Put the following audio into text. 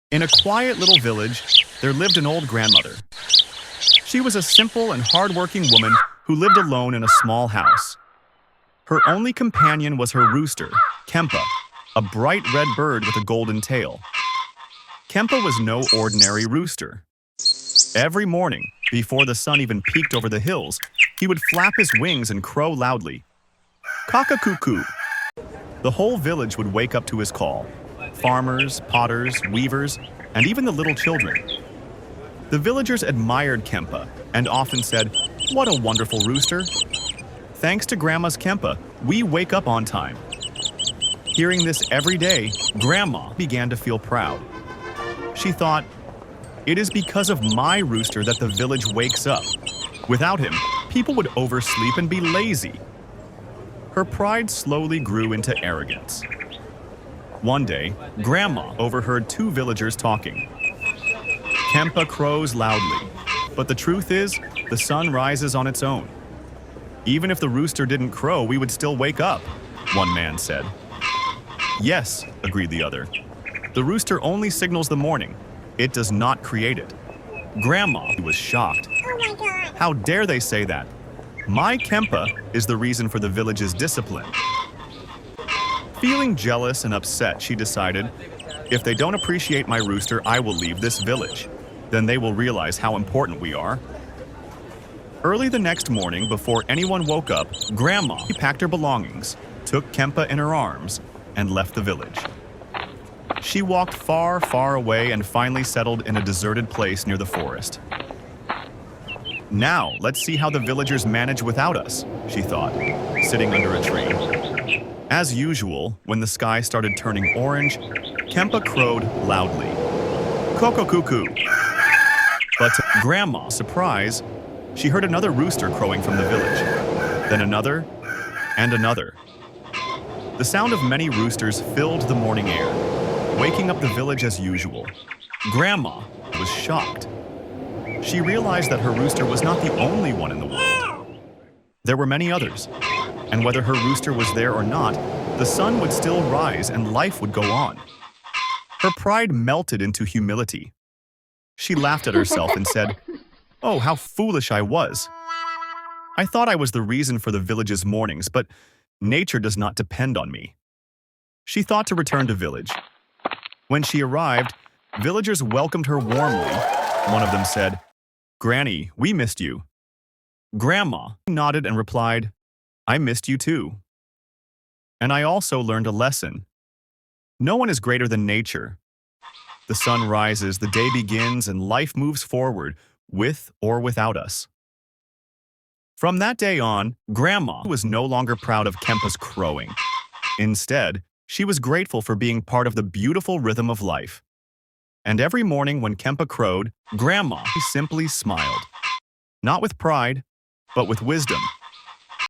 In a quiet little village, there lived an old grandmother. She was a simple and hardworking woman who lived alone in a small house. Her only companion was her rooster, Kempa, a bright red bird with a golden tail. Kempa was no ordinary rooster. Every morning, before the sun even peeked over the hills, he would flap his wings and crow loudly. Cock-a-cuckoo! The whole village would wake up to his call. Farmers, potters, weavers, and even the little children. The villagers admired Kempa and often said, "What a wonderful rooster! Thanks to Grandma's Kempa, we wake up on time." Hearing this every day, Grandma began to feel proud. She thought, "It is because of my rooster that the village wakes up. Without him, people would oversleep and be lazy." Her pride slowly grew into arrogance. One day, Grandma overheard two villagers talking. Kempa crows loudly, but the truth is, the sun rises on its own. "Even if the rooster didn't crow, we would still wake up," one man said. "Yes," agreed the other. "The rooster only signals the morning. It does not create it." Grandma was shocked. Oh my God. How dare they say that? My Kempa is the reason for the village's discipline. Feeling jealous and upset, she decided, if they don't appreciate my rooster, I will leave this village. Then they will realize how important we are. Early the next morning, before anyone woke up, Grandma packed her belongings, took Kempa in her arms, and left the village. She walked far, far away and finally settled in a deserted place near the forest. "Now, let's see how the villagers manage without us," she thought, sitting under a tree. As usual, when the sky started turning orange, Kempa crowed loudly. "Cock-a-cuckoo!" But to Grandma's surprise, she heard another rooster crowing from the village, then another, and another. The sound of many roosters filled the morning air, waking up the village as usual. Grandma was shocked. She realized that her rooster was not the only one in the world. There were many others, and whether her rooster was there or not, the sun would still rise and life would go on. Her pride melted into humility. She laughed at herself and said, "Oh, how foolish I was. I thought I was the reason for the village's mornings, but nature does not depend on me." She thought to return to village. When she arrived, villagers welcomed her warmly. One of them said, "Granny, we missed you." Grandma nodded and replied, "I missed you too. And I also learned a lesson. No one is greater than nature. The sun rises, the day begins, and life moves forward, with or without us." From that day on, Grandma was no longer proud of Kempa's crowing. Instead, she was grateful for being part of the beautiful rhythm of life. And every morning when Kempa crowed, Grandma simply smiled. Not with pride, but with wisdom.